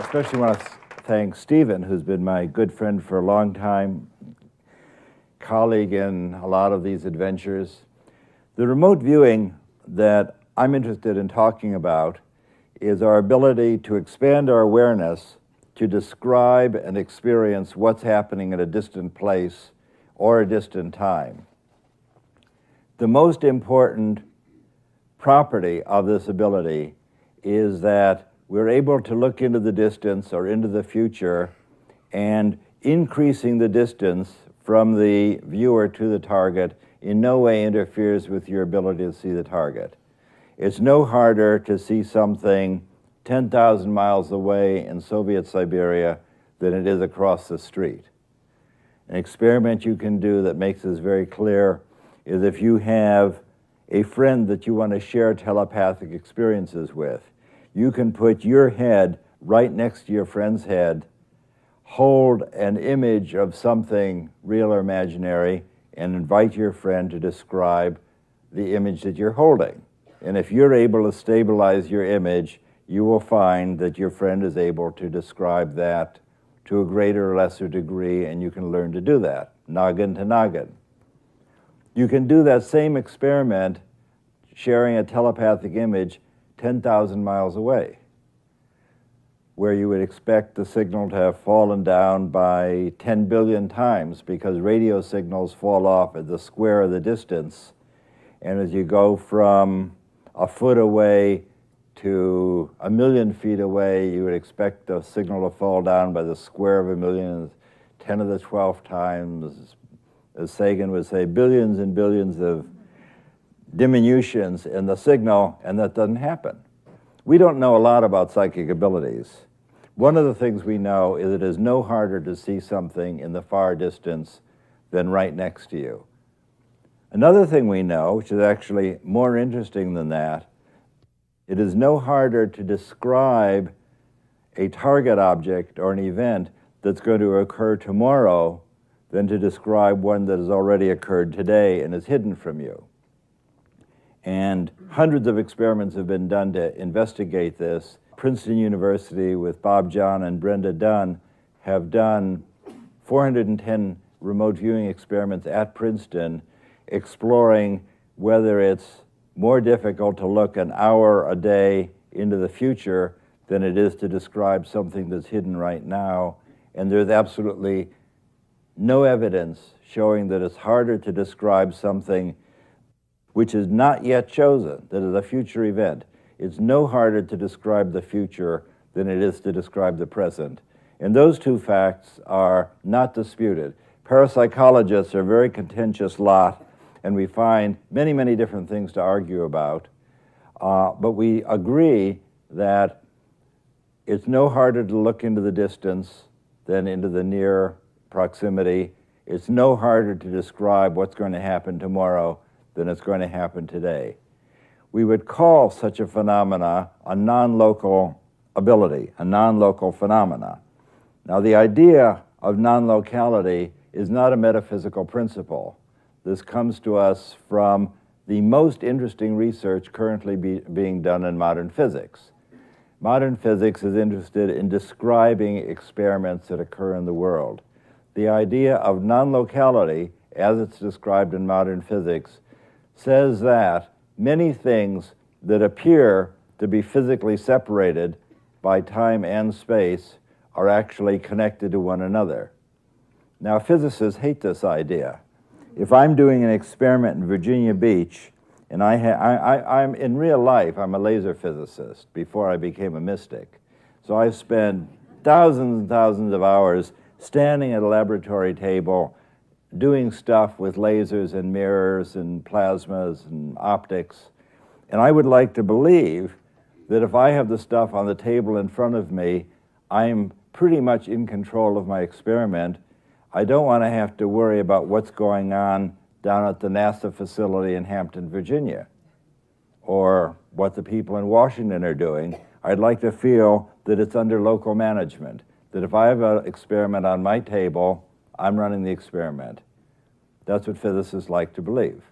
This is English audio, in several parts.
especially want to thank Stephen, who's been my good friend for a long time, colleague in a lot of these adventures. The remote viewing that I'm interested in talking about is our ability to expand our awareness to describe and experience what's happening at a distant place or a distant time. The most important property of this ability is that we're able to look into the distance or into the future, and increasing the distance from the viewer to the target in no way interferes with your ability to see the target. It's no harder to see something 10,000 miles away in Soviet Siberia than it is across the street. An experiment you can do that makes this very clear is if you have a friend that you want to share telepathic experiences with, you can put your head right next to your friend's head, hold an image of something real or imaginary, and invite your friend to describe the image that you're holding. And if you're able to stabilize your image, you will find that your friend is able to describe that to a greater or lesser degree, and you can learn to do that, noggin to noggin. You can do that same experiment sharing a telepathic image 10,000 miles away, where you would expect the signal to have fallen down by 10 billion times because radio signals fall off at the square of the distance. And as you go from a foot away to 1,000,000 feet away, you would expect the signal to fall down by the square of 1,000,000, 10 to the 12th times. As Sagan would say, billions and billions of diminutions in the signal, and that doesn't happen. We don't know a lot about psychic abilities. One of the things we know is it is no harder to see something in the far distance than right next to you. Another thing we know, which is actually more interesting than that, it is no harder to describe a target object or an event that's going to occur tomorrow than to describe one that has already occurred today and is hidden from you. And hundreds of experiments have been done to investigate this. Princeton University with Bob John and Brenda Dunn have done 410 remote viewing experiments at Princeton, exploring whether it's more difficult to look an hour a day into the future than it is to describe something that's hidden right now. And there's absolutely no evidence showing that it's harder to describe something which is not yet chosen, that is a future event. It's no harder to describe the future than it is to describe the present. And those two facts are not disputed. Parapsychologists are a very contentious lot, and we find many, many different things to argue about. But we agree that it's no harder to look into the distance than into the near proximity. It's no harder to describe what's going to happen tomorrow than it's going to happen today. We would call such a phenomena a non-local ability, a non-local phenomena. Now, the idea of non-locality is not a metaphysical principle. This comes to us from the most interesting research currently being done in modern physics. Modern physics is interested in describing experiments that occur in the world. The idea of non-locality, as it's described in modern physics, says that many things that appear to be physically separated by time and space are actually connected to one another. Now, physicists hate this idea. If I'm doing an experiment in Virginia Beach, and I'm in real life, I'm a laser physicist before I became a mystic. So I've spent thousands and thousands of hours standing at a laboratory table doing stuff with lasers and mirrors and plasmas and optics. And I would like to believe that if I have the stuff on the table in front of me, I'm pretty much in control of my experiment. I don't want to have to worry about what's going on down at the NASA facility in Hampton, Virginia, or what the people in Washington are doing. I'd like to feel that it's under local management, that if I have an experiment on my table, I'm running the experiment. That's what physicists like to believe.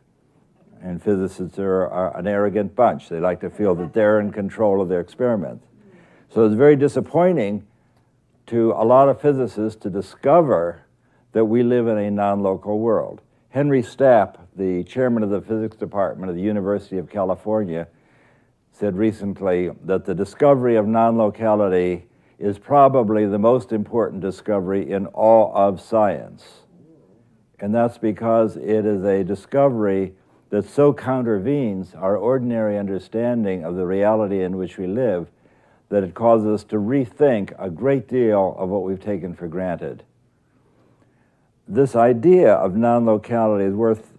And physicists are an arrogant bunch. They like to feel that they're in control of their experiments. So it's very disappointing to a lot of physicists to discover that we live in a non-local world. Henry Stapp, the chairman of the physics department of the University of California, said recently that the discovery of non-locality is probably the most important discovery in all of science. And that's because it is a discovery that so countervenes our ordinary understanding of the reality in which we live that it causes us to rethink a great deal of what we've taken for granted. This idea of non-locality is worth,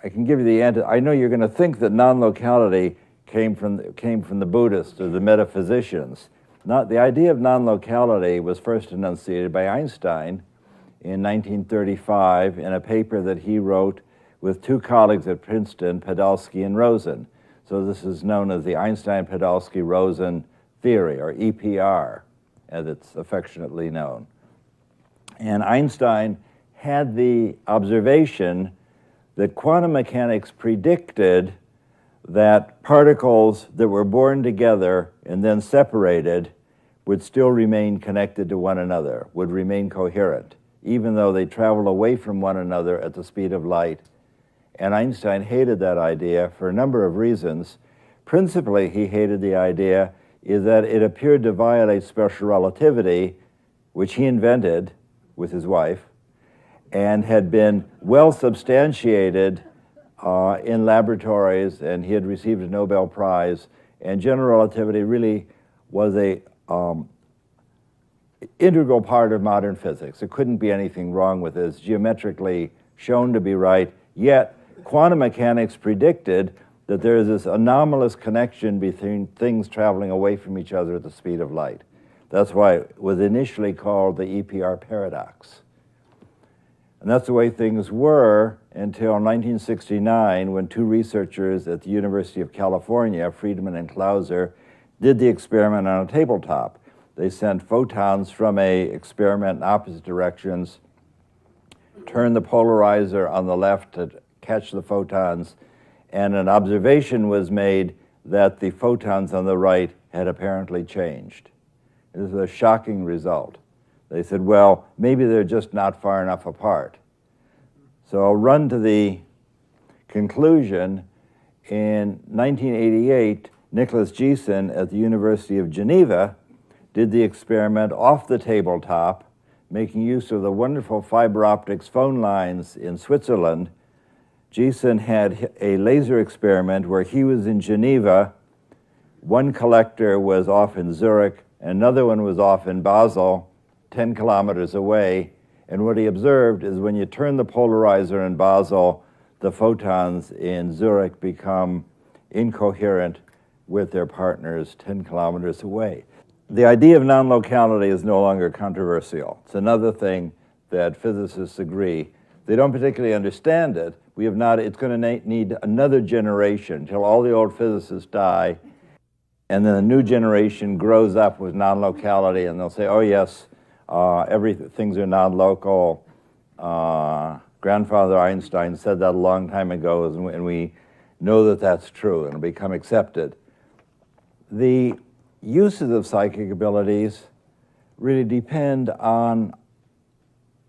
I can give you the answer. I know you're going to think that non-locality came from the Buddhists or the metaphysicians. The idea of non-locality was first enunciated by Einstein in 1935 in a paper that he wrote with two colleagues at Princeton, Podolsky and Rosen. So this is known as the Einstein-Podolsky-Rosen theory, or EPR, as it's affectionately known. And Einstein had the observation that quantum mechanics predicted that particles that were born together and then separated would still remain connected to one another, would remain coherent, even though they travel away from one another at the speed of light. And Einstein hated that idea for a number of reasons. Principally, he hated the idea is that it appeared to violate special relativity, which he invented with his wife, and had been well substantiated in laboratories, and he had received a Nobel Prize. And general relativity really was a integral part of modern physics. There couldn't be anything wrong with it. It's geometrically shown to be right, yet quantum mechanics predicted that there is this anomalous connection between things traveling away from each other at the speed of light. That's why it was initially called the EPR paradox. And that's the way things were until 1969, when two researchers at the University of California, Friedman and Clauser, did the experiment on a tabletop. They sent photons from an experiment in opposite directions, turned the polarizer on the left to catch the photons, and an observation was made that the photons on the right had apparently changed. This is a shocking result. They said, well, maybe they're just not far enough apart. So I'll run to the conclusion. In 1988, Nicholas Geeson at the University of Geneva did the experiment off the tabletop, making use of the wonderful fiber optics phone lines in Switzerland. Geeson had a laser experiment where he was in Geneva, one collector was off in Zurich, another one was off in Basel, 10 kilometers away, and what he observed is when you turn the polarizer in Basel, the photons in Zurich become incoherent with their partners 10 kilometers away. The idea of non-locality is no longer controversial. It's another thing that physicists agree. They don't particularly understand it. It's going to need another generation until all the old physicists die, and then a new generation grows up with non-locality, and they'll say, oh yes, things are non-local. Grandfather Einstein said that a long time ago, and we know that that's true, and it'll become accepted. The uses of psychic abilities really depend on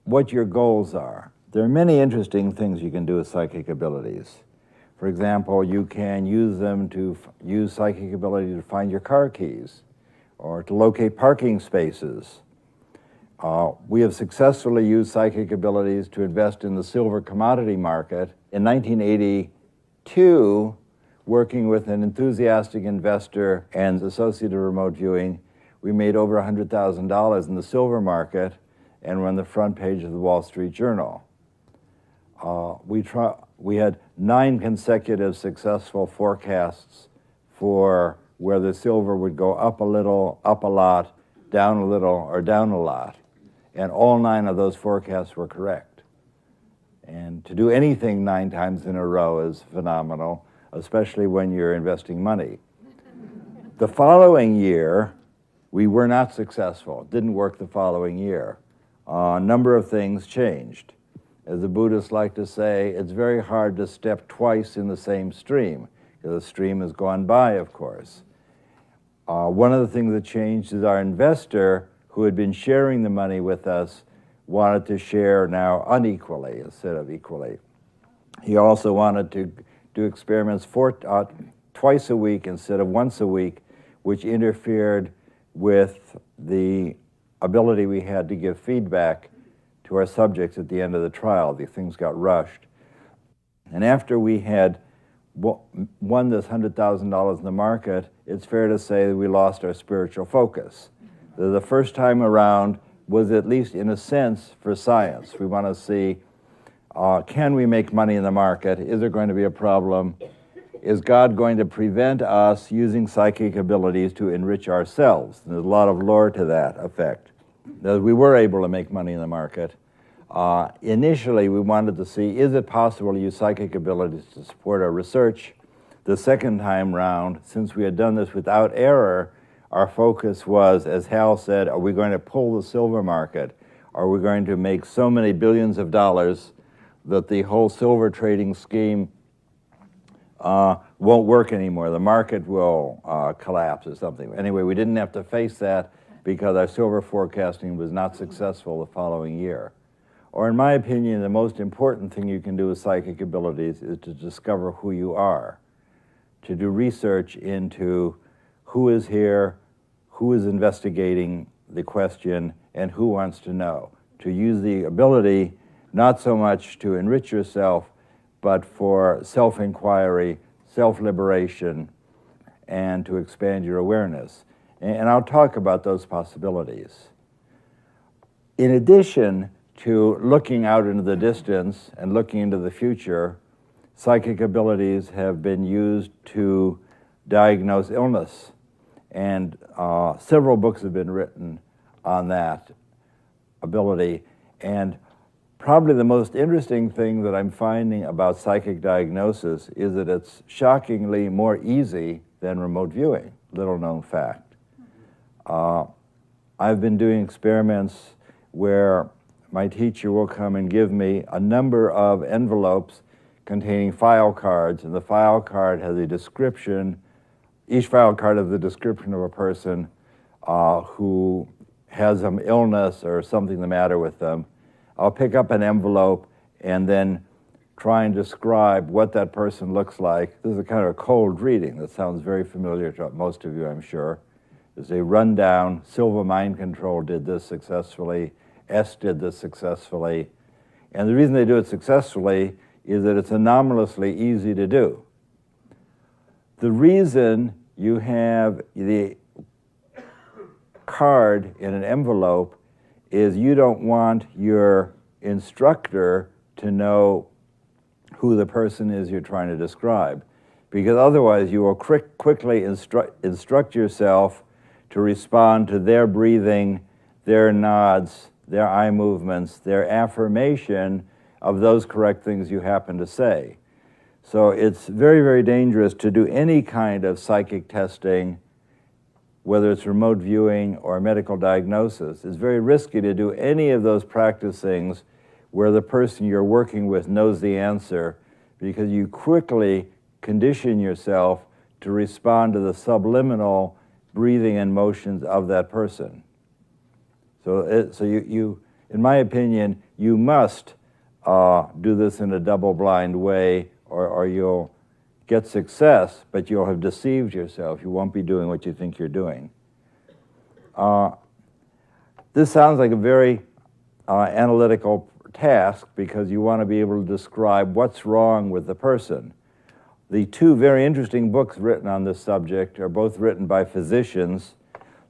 what your goals are. There are many interesting things you can do with psychic abilities. For example, you can use them to use psychic ability to find your car keys or to locate parking spaces. We have successfully used psychic abilities to invest in the silver commodity market. In 1982, working with an enthusiastic investor and associate of remote viewing, we made over $100,000 in the silver market and were on the front page of the Wall Street Journal. We had 9 consecutive successful forecasts for where the silver would go up a little, up a lot, down a little, or down a lot. And all 9 of those forecasts were correct. And to do anything 9 times in a row is phenomenal, especially when you're investing money. The following year, we were not successful. It didn't work the following year. A number of things changed. As the Buddhists like to say, it's very hard to step twice in the same stream, because the stream has gone by, of course. One of the things that changed is our investor, who had been sharing the money with us wanted to share now unequally instead of equally. He also wanted to do experiments twice a week instead of once a week, which interfered with the ability we had to give feedback to our subjects at the end of the trial. The things got rushed. And after we had won this $100,000 in the market, it's fair to say that we lost our spiritual focus. The first time around was, at least in a sense, for science. We want to see, can we make money in the market? Is there going to be a problem? Is God going to prevent us using psychic abilities to enrich ourselves? And there's a lot of lore to that effect. That we were able to make money in the market. Initially, we wanted to see, is it possible to use psychic abilities to support our research? The second time round, since we had done this without error, our focus was, as Hal said, are we going to pull the silver market? Are we going to make so many billions of dollars that the whole silver trading scheme won't work anymore? The market will collapse or something. Anyway, we didn't have to face that because our silver forecasting was not successful the following year. Or in my opinion, the most important thing you can do with psychic abilities is to discover who you are, to do research into who is here, who is investigating the question, and who wants to know. To use the ability not so much to enrich yourself, but for self-inquiry, self-liberation, and to expand your awareness. And I'll talk about those possibilities. In addition to looking out into the distance and looking into the future, psychic abilities have been used to diagnose illness. And several books have been written on that ability. And probably the most interesting thing that I'm finding about psychic diagnosis is that it's shockingly more easy than remote viewing, little known fact. I've been doing experiments where my teacher will come and give me a number of envelopes containing file cards, and the file card has a description. Each file card has the description of a person who has some illness or something the matter with them. I'll pick up an envelope and then try and describe what that person looks like. This is a kind of a cold reading that sounds very familiar to most of you, I'm sure. It's a rundown. Silva Mind Control did this successfully. S did this successfully. And the reason they do it successfully is that it's anomalously easy to do. The reason you have the card in an envelope is you don't want your instructor to know who the person is you're trying to describe, because otherwise you will quickly instruct yourself to respond to their breathing, their nods, their eye movements, their affirmation of those correct things you happen to say. So it's very, very dangerous to do any kind of psychic testing, whether it's remote viewing or medical diagnosis. It's very risky to do any of those practice things where the person you're working with knows the answer, because you quickly condition yourself to respond to the subliminal breathing and motions of that person. So you, in my opinion, you must do this in a double-blind way, or you'll get success, but you'll have deceived yourself. You won't be doing what you think you're doing. This sounds like a very analytical task, because you want to be able to describe what's wrong with the person. The two very interesting books written on this subject are both written by physicians.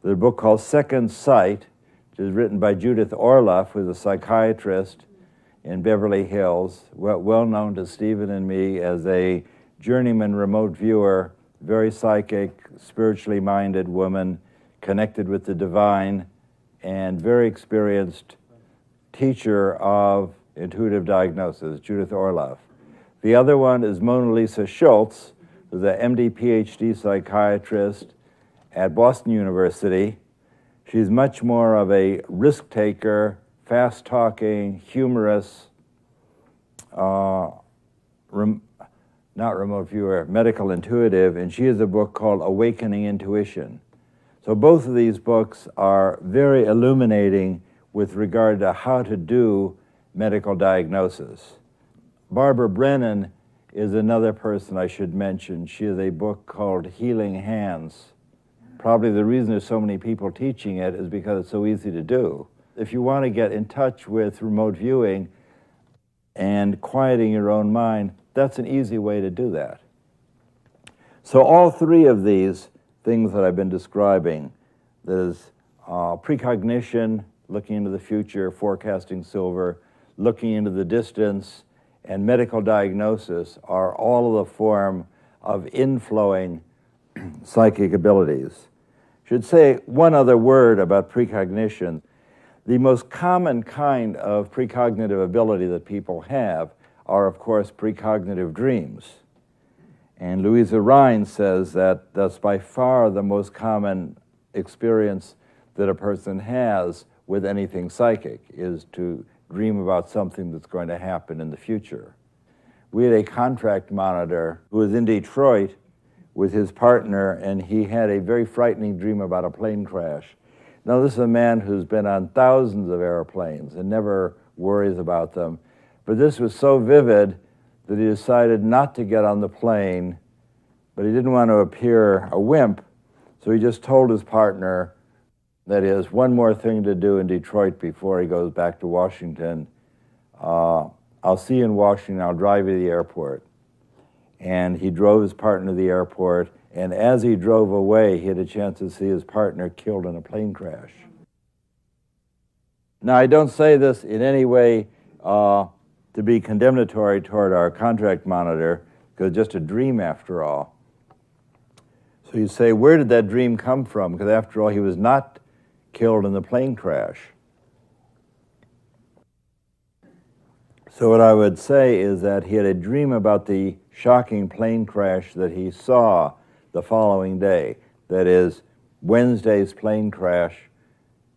There's a book called Second Sight, which is written by Judith Orloff, who's a psychiatrist in Beverly Hills, well known to Stephen and me as a journeyman remote viewer, very psychic, spiritually minded woman, connected with the divine, and very experienced teacher of intuitive diagnosis, Judith Orloff. The other one is Mona Lisa Schultz, who's an MD, PhD psychiatrist at Boston University. She's much more of a risk taker, fast-talking, humorous, not remote viewer, medical intuitive, and she has a book called Awakening Intuition. So both of these books are very illuminating with regard to how to do medical diagnosis. Barbara Brennan is another person I should mention. She has a book called Healing Hands. Probably the reason there's so many people teaching it is because it's so easy to do. If you want to get in touch with remote viewing and quieting your own mind, that's an easy way to do that. So all three of these things that I've been describing, there's precognition, looking into the future, forecasting silver, looking into the distance, and medical diagnosis are all of the form of inflowing psychic abilities. Should say one other word about precognition. The most common kind of precognitive ability that people have are, of course, precognitive dreams. And Louisa Rhine says that that's by far the most common experience that a person has with anything psychic, is to dream about something that's going to happen in the future. We had a contract monitor who was in Detroit with his partner, and he had a very frightening dream about a plane crash. Now, this is a man who's been on thousands of airplanes and never worries about them, but this was so vivid that he decided not to get on the plane, but he didn't want to appear a wimp, so he just told his partner that he has one more thing to do in Detroit before he goes back to Washington. I'll see you in Washington, I'll drive you to the airport. And he drove his partner to the airport, and as he drove away, he had a chance to see his partner killed in a plane crash. Now, I don't say this in any way to be condemnatory toward our contract monitor, because it's just a dream after all. So you say, where did that dream come from? Because after all, he was not killed in the plane crash. So what I would say is that he had a dream about the shocking plane crash that he saw the following day. That is, Wednesday's plane crash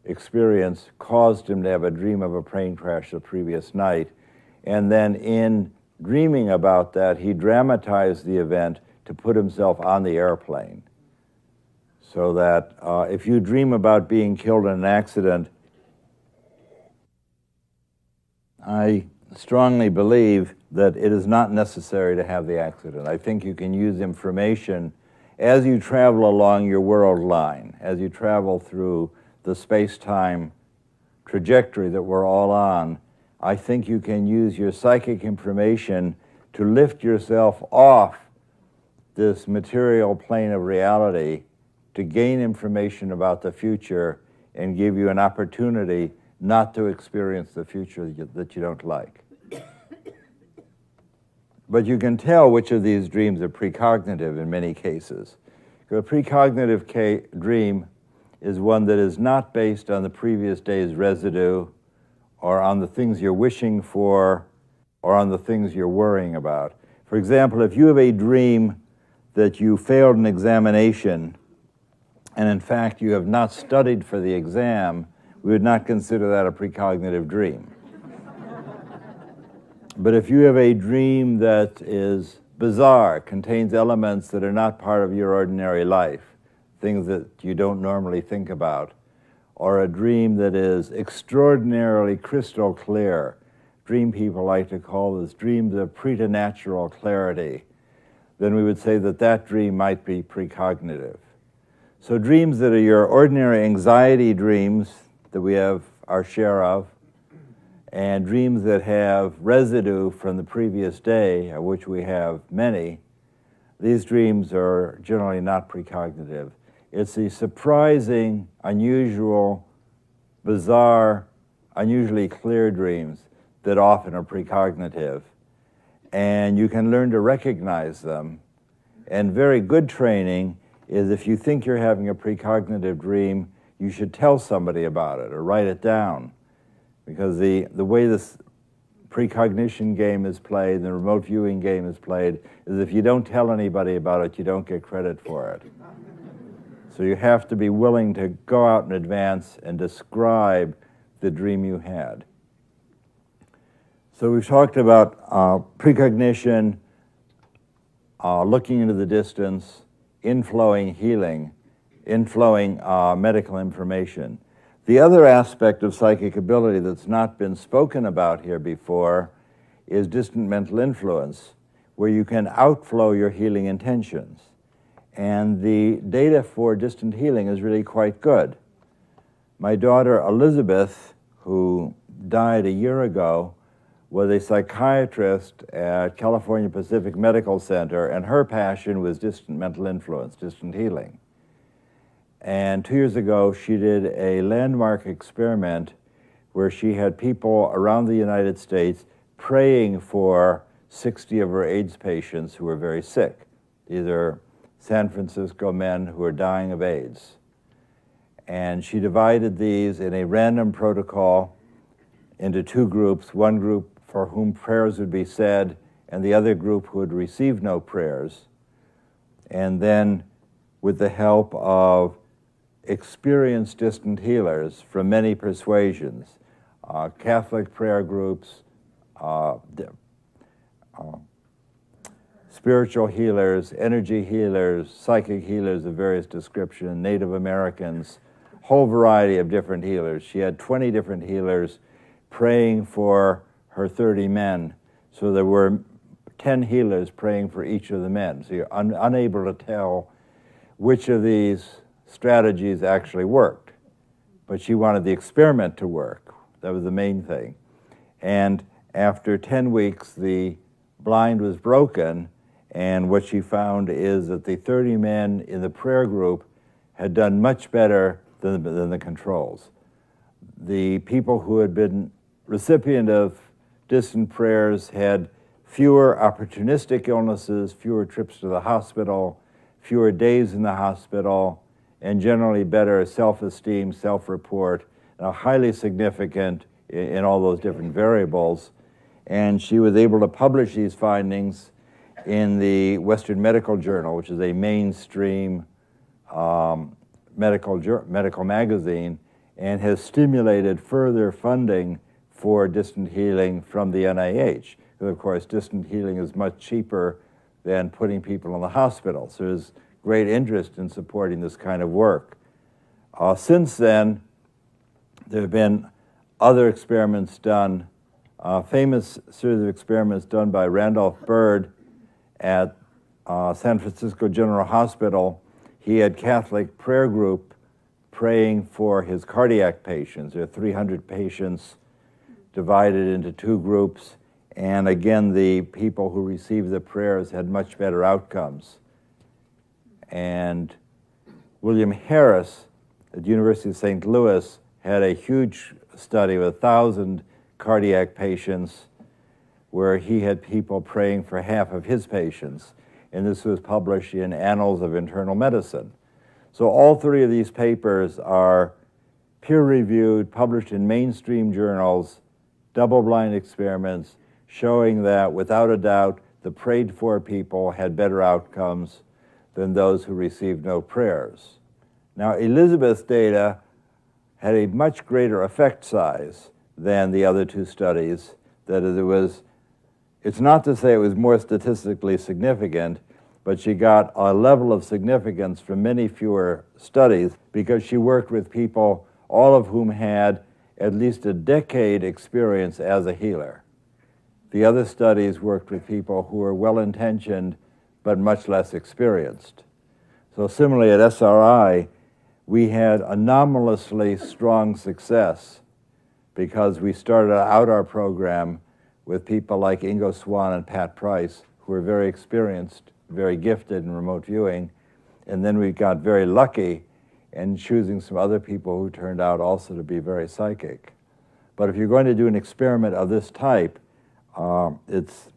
experience caused him to have a dream of a plane crash the previous night. And then in dreaming about that, he dramatized the event to put himself on the airplane. So that if you dream about being killed in an accident, I strongly believe that it is not necessary to have the accident. I think you can use information as you travel along your world line, as you travel through the space-time trajectory that we're all on. I think you can use your psychic information to lift yourself off this material plane of reality to gain information about the future and give you an opportunity not to experience the future that you don't like. But you can tell which of these dreams are precognitive in many cases. A precognitive dream is one that is not based on the previous day's residue or on the things you're wishing for or on the things you're worrying about. For example, if you have a dream that you failed an examination and in fact you have not studied for the exam, we would not consider that a precognitive dream. But if you have a dream that is bizarre, contains elements that are not part of your ordinary life, things that you don't normally think about, or a dream that is extraordinarily crystal clear, dream people like to call this dreams of preternatural clarity, then we would say that that dream might be precognitive. So dreams that are your ordinary anxiety dreams that we have our share of, and dreams that have residue from the previous day, of which we have many, these dreams are generally not precognitive. It's the surprising, unusual, bizarre, unusually clear dreams that often are precognitive. And you can learn to recognize them. And very good training is if you think you're having a precognitive dream, you should tell somebody about it or write it down. Because the way this precognition game is played, the remote viewing game is played, is if you don't tell anybody about it, you don't get credit for it. So you have to be willing to go out in advance and describe the dream you had. So we've talked about precognition, looking into the distance, inflowing healing. inflowing medical information. The other aspect of psychic ability that's not been spoken about here before is distant mental influence, where you can outflow your healing intentions. And the data for distant healing is really quite good. My daughter Elizabeth, who died a year ago, was a psychiatrist at California Pacific Medical Center, and her passion was distant mental influence, distant healing. And 2 years ago, she did a landmark experiment where she had people around the United States praying for 60 of her AIDS patients who were very sick. These are San Francisco men who are dying of AIDS. And she divided these in a random protocol into two groups, one group for whom prayers would be said, and the other group who would receive no prayers. And then, with the help of experienced distant healers from many persuasions, Catholic prayer groups, spiritual healers, energy healers, psychic healers of various descriptions, Native Americans, whole variety of different healers. She had 20 different healers praying for her 30 men. So there were 10 healers praying for each of the men. So you're unable to tell which of these strategies actually worked. But she wanted the experiment to work. That was the main thing. And after 10 weeks, the blind was broken, and what she found is that the 30 men in the prayer group had done much better than the controls. The people who had been recipient of distant prayers had fewer opportunistic illnesses, fewer trips to the hospital, fewer days in the hospital, and generally better self-esteem, self-report, highly significant in all those different variables. And she was able to publish these findings in the Western Medical Journal, which is a mainstream medical magazine, and has stimulated further funding for distant healing from the NIH. Because of course, distant healing is much cheaper than putting people in the hospital. So there's great interest in supporting this kind of work. Since then, there have been other experiments done, famous series of experiments done by Randolph Bird at San Francisco General Hospital. He had Catholic prayer group praying for his cardiac patients. There are 300 patients divided into two groups. And again, the people who received the prayers had much better outcomes. And William Harris at the University of St. Louis had a huge study with 1,000 cardiac patients where he had people praying for half of his patients. And this was published in Annals of Internal Medicine. So all three of these papers are peer-reviewed, published in mainstream journals, double-blind experiments, showing that without a doubt the prayed-for people had better outcomes than those who received no prayers. Now, Elizabeth's data had a much greater effect size than the other two studies. That is, it's not to say it was more statistically significant, but she got a level of significance from many fewer studies because she worked with people, all of whom had at least a decade experience as a healer. The other studies worked with people who were well-intentioned but much less experienced. So similarly at SRI, we had anomalously strong success because we started out our program with people like Ingo Swann and Pat Price, who were very experienced, very gifted in remote viewing, and then we got very lucky in choosing some other people who turned out also to be very psychic. But if you're going to do an experiment of this type, it's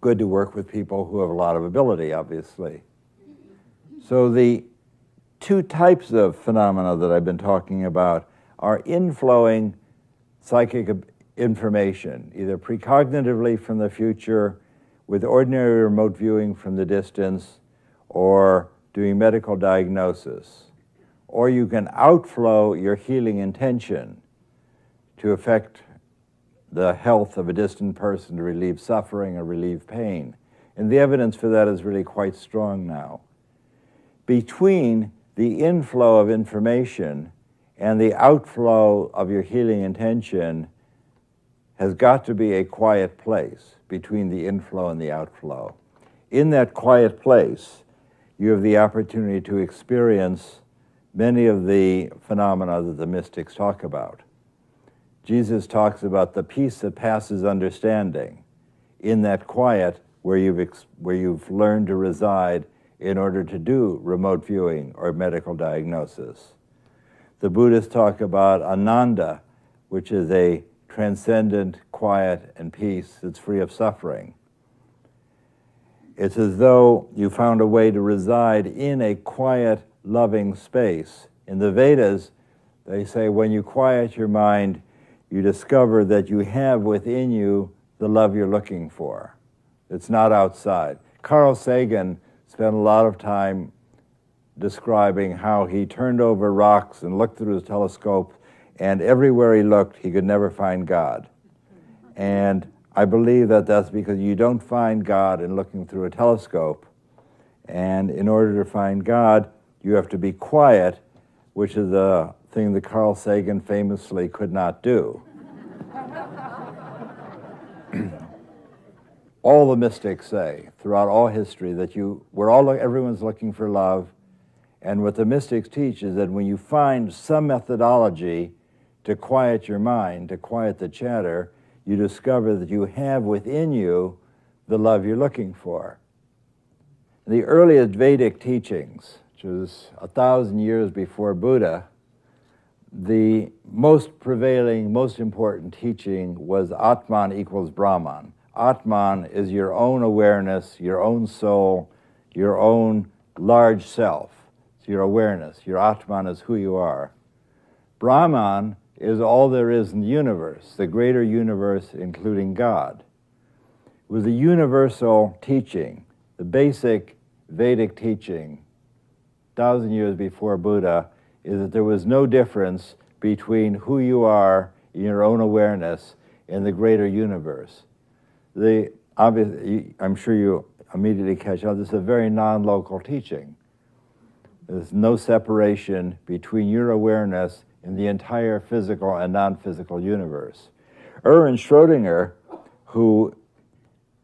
good to work with people who have a lot of ability, obviously. So the two types of phenomena that I've been talking about are inflowing psychic information, either precognitively from the future, with ordinary remote viewing from the distance, or doing medical diagnosis. Or you can outflow your healing intention to affect the health of a distant person, to relieve suffering or relieve pain. And the evidence for that is really quite strong now. Between the inflow of information and the outflow of your healing intention has got to be a quiet place between the inflow and the outflow. In that quiet place, you have the opportunity to experience many of the phenomena that the mystics talk about. Jesus talks about the peace that passes understanding, in that quiet where you've learned to reside in order to do remote viewing or medical diagnosis. The Buddhists talk about ananda, which is a transcendent quiet and peace that's free of suffering. It's as though you found a way to reside in a quiet, loving space. In the Vedas, they say when you quiet your mind, you discover that you have within you the love you're looking for. It's not outside. Carl Sagan spent a lot of time describing how he turned over rocks and looked through his telescope, and everywhere he looked, he could never find God. And I believe that that's because you don't find God in looking through a telescope. And in order to find God, you have to be quiet, which is a thing that Carl Sagan famously could not do. All the mystics say throughout all history that everyone's looking for love, and what the mystics teach is that when you find some methodology to quiet your mind, to quiet the chatter, you discover that you have within you the love you're looking for. The earliest Vedic teachings, which was 1,000 years before Buddha, the most prevailing, most important teaching was Atman equals Brahman. Atman is your own awareness, your own soul, your own large self. It's your awareness. Your Atman is who you are. Brahman is all there is in the universe, the greater universe, including God. It was a universal teaching, the basic Vedic teaching, 1,000 years before Buddha, is that there was no difference between who you are in your own awareness and the greater universe. I'm sure you immediately catch on, this is a very non-local teaching. There's no separation between your awareness and the entire physical and non-physical universe. Erwin Schrödinger, who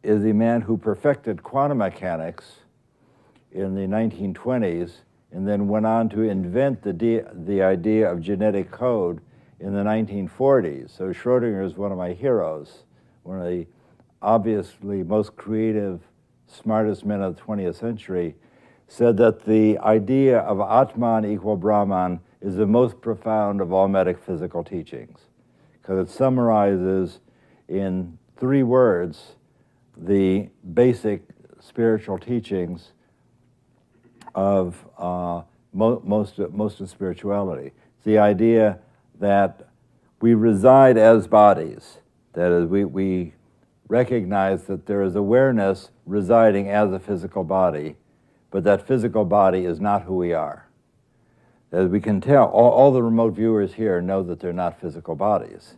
is the man who perfected quantum mechanics in the 1920s, and then went on to invent the idea of genetic code in the 1940s. So Schrödinger is one of my heroes, one of the obviously most creative, smartest men of the 20th century, said that the idea of Atman equal Brahman is the most profound of all metaphysical teachings, because it summarizes in 3 words the basic spiritual teachings of most of spirituality. It's the idea that we reside as bodies, that is, we recognize that there is awareness residing as a physical body, but that physical body is not who we are. As we can tell, all the remote viewers here know that they're not physical bodies,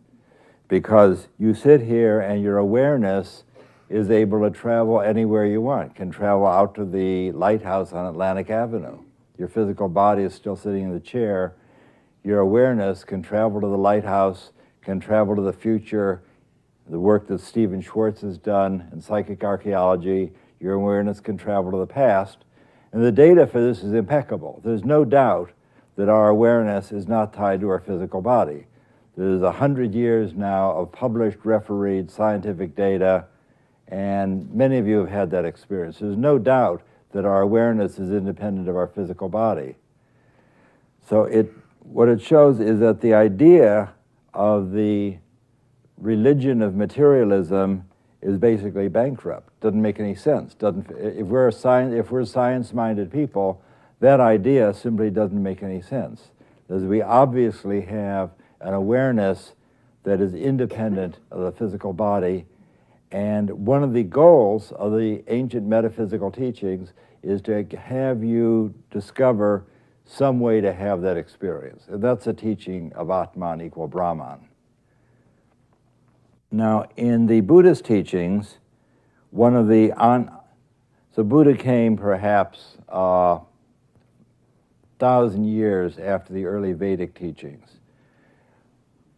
because you sit here and your awareness is able to travel anywhere you want, can travel out to the lighthouse on Atlantic Avenue. Your physical body is still sitting in the chair. Your awareness can travel to the lighthouse, can travel to the future. The work that Stephen Schwartz has done in psychic archaeology, your awareness can travel to the past. And the data for this is impeccable. There's no doubt that our awareness is not tied to our physical body. There's 100 years now of published, refereed scientific data, and many of you have had that experience. There's no doubt that our awareness is independent of our physical body. So what it shows is that the idea of the religion of materialism is basically bankrupt. Doesn't make any sense. If we're science-minded people, that idea simply doesn't make any sense. Because we obviously have an awareness that is independent of the physical body, and one of the goals of the ancient metaphysical teachings is to have you discover some way to have that experience. And that's the teaching of Atman equal Brahman. Now, in the Buddhist teachings, so Buddha came perhaps 1,000 years after the early Vedic teachings.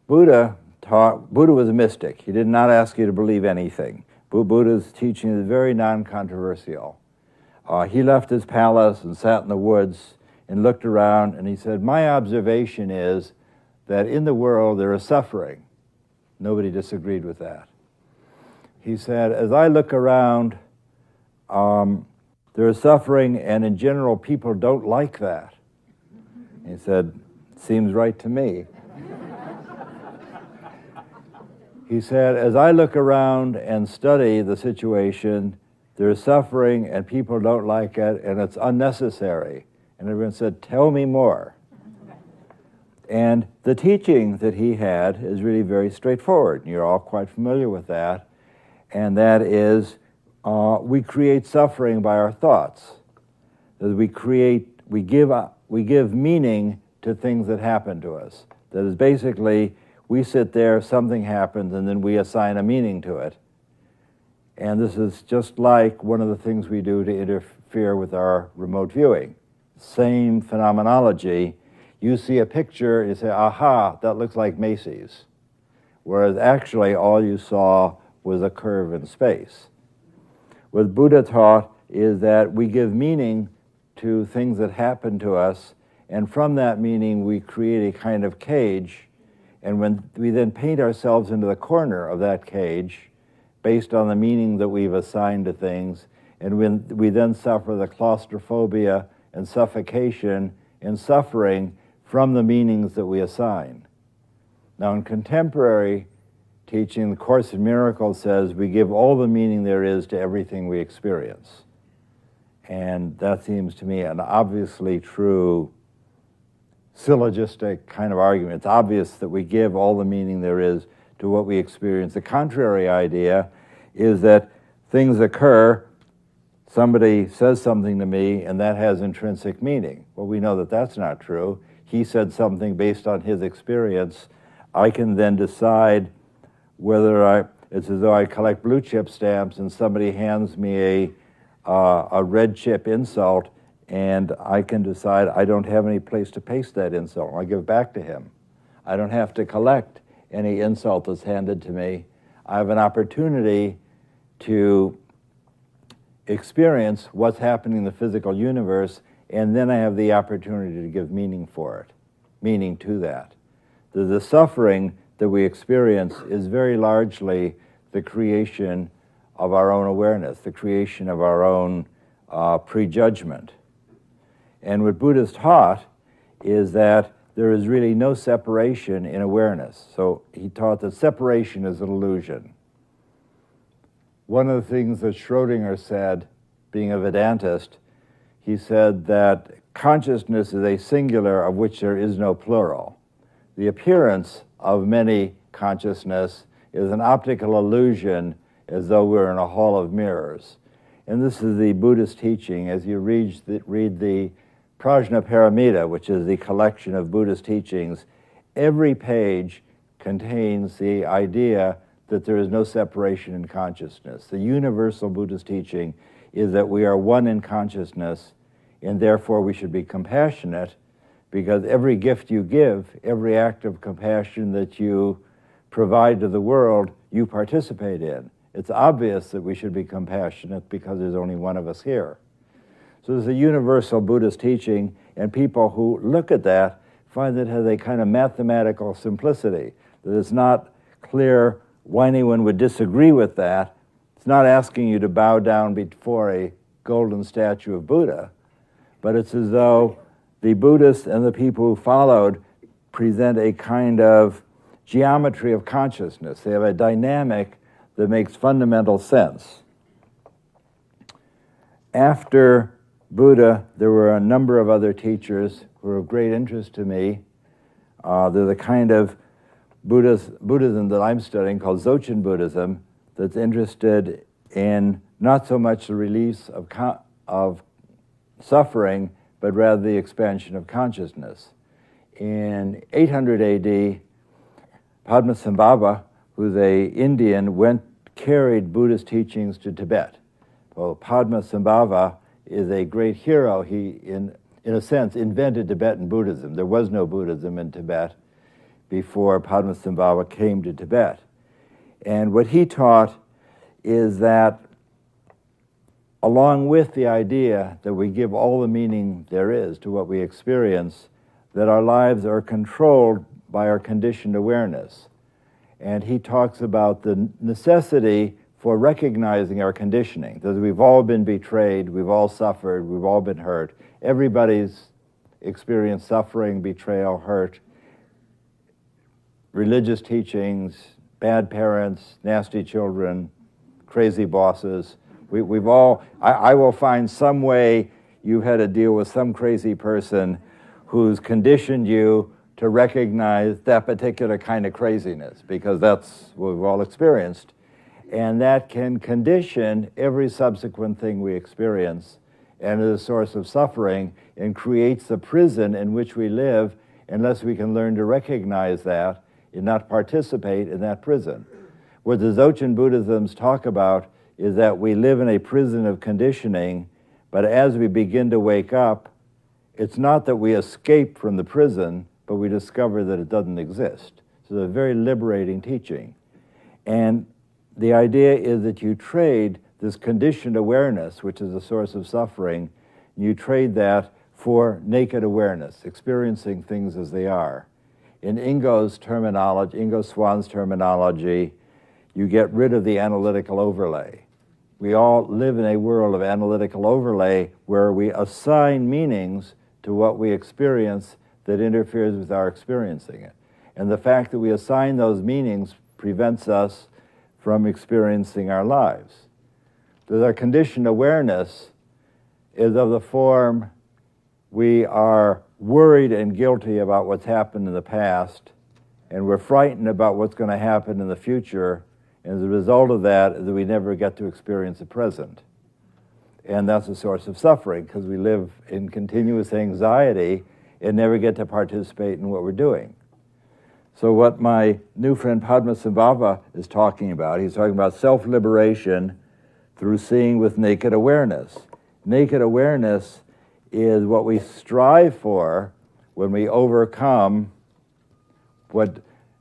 Buddha was a mystic. He did not ask you to believe anything. Buddha's teaching is very non-controversial. He left his palace and sat in the woods and looked around, and he said, my observation is that in the world there is suffering. Nobody disagreed with that. He said, as I look around, there is suffering, and in general, people don't like that. He said, seems right to me. He said, as I look around and study the situation, there is suffering and people don't like it and it's unnecessary. And everyone said, tell me more. And the teaching that he had is really very straightforward. You're all quite familiar with that. And that is, we create suffering by our thoughts. That we give meaning to things that happen to us. That is basically, we sit there, something happens, and then we assign a meaning to it. And this is just like one of the things we do to interfere with our remote viewing. Same phenomenology. You see a picture, you say, aha, that looks like Macy's. Whereas actually all you saw was a curve in space. What Buddha taught is that we give meaning to things that happen to us, and from that meaning we create a kind of cage. And when we then paint ourselves into the corner of that cage, based on the meaning that we've assigned to things, and when we then suffer the claustrophobia and suffocation and suffering from the meanings that we assign. Now, in contemporary teaching, the Course in Miracles says we give all the meaning there is to everything we experience. And that seems to me an obviously true syllogistic kind of argument. It's obvious that we give all the meaning there is to what we experience. The contrary idea is that things occur, somebody says something to me, and that has intrinsic meaning. Well, we know that that's not true. He said something based on his experience. I can then decide whether it's as though I collect blue chip stamps and somebody hands me a red chip insult, and I can decide I don't have any place to paste that insult. I give it back to him. I don't have to collect any insult that's handed to me. I have an opportunity to experience what's happening in the physical universe, and then I have the opportunity to give meaning for it, meaning to that. The suffering that we experience is very largely the creation of our own awareness, the creation of our own prejudgment. And what Buddha's taught is that there is really no separation in awareness. So he taught that separation is an illusion. One of the things that Schrödinger said, being a Vedantist, he said that consciousness is a singular of which there is no plural. The appearance of many consciousness is an optical illusion as though we're in a hall of mirrors. And this is the Buddhist teaching. As you read the Prajnaparamita, which is the collection of Buddhist teachings, every page contains the idea that there is no separation in consciousness. The universal Buddhist teaching is that we are one in consciousness, and therefore we should be compassionate, because every gift you give, every act of compassion that you provide to the world, you participate in. It's obvious that we should be compassionate because there's only one of us here. So there's a universal Buddhist teaching, and people who look at that find that it has a kind of mathematical simplicity, that it's not clear why anyone would disagree with that. It's not asking you to bow down before a golden statue of Buddha, but it's as though the Buddhists and the people who followed present a kind of geometry of consciousness. They have a dynamic that makes fundamental sense. After Buddha, there were a number of other teachers who were of great interest to me. They're the kind of Buddhism that I'm studying called Dzogchen Buddhism, that's interested in not so much the release of suffering, but rather the expansion of consciousness. In 800 AD, Padmasambhava, who's an Indian, carried Buddhist teachings to Tibet. Well, Padmasambhava is a great hero. in a sense, invented Tibetan Buddhism. There was no Buddhism in Tibet before Padmasambhava came to Tibet. And what he taught is that along with the idea that we give all the meaning there is to what we experience, that our lives are controlled by our conditioned awareness. And he talks about the necessity for recognizing our conditioning, that we've all been betrayed, we've all suffered, we've all been hurt. Everybody's experienced suffering, betrayal, hurt, religious teachings, bad parents, nasty children, crazy bosses. We've all, I will find some way you've had to deal with some crazy person who's conditioned you to recognize that particular kind of craziness, because that's what we've all experienced. And that can condition every subsequent thing we experience and is a source of suffering and creates the prison in which we live unless we can learn to recognize that and not participate in that prison. What the Dzogchen Buddhisms talk about is that we live in a prison of conditioning, but as we begin to wake up, it's not that we escape from the prison, but we discover that it doesn't exist. So it's a very liberating teaching. And the idea is that you trade this conditioned awareness, which is a source of suffering, and you trade that for naked awareness, experiencing things as they are. In Ingo's terminology, Ingo Swan's terminology, you get rid of the analytical overlay. We all live in a world of analytical overlay where we assign meanings to what we experience that interferes with our experiencing it. And the fact that we assign those meanings prevents us from experiencing our lives. That our conditioned awareness is of the form we are worried and guilty about what's happened in the past, and we're frightened about what's going to happen in the future, and as a result of that is that we never get to experience the present. And that's a source of suffering, because we live in continuous anxiety and never get to participate in what we're doing. So what my new friend Padmasambhava is talking about, he's talking about self-liberation through seeing with naked awareness. Naked awareness is what we strive for when we overcome what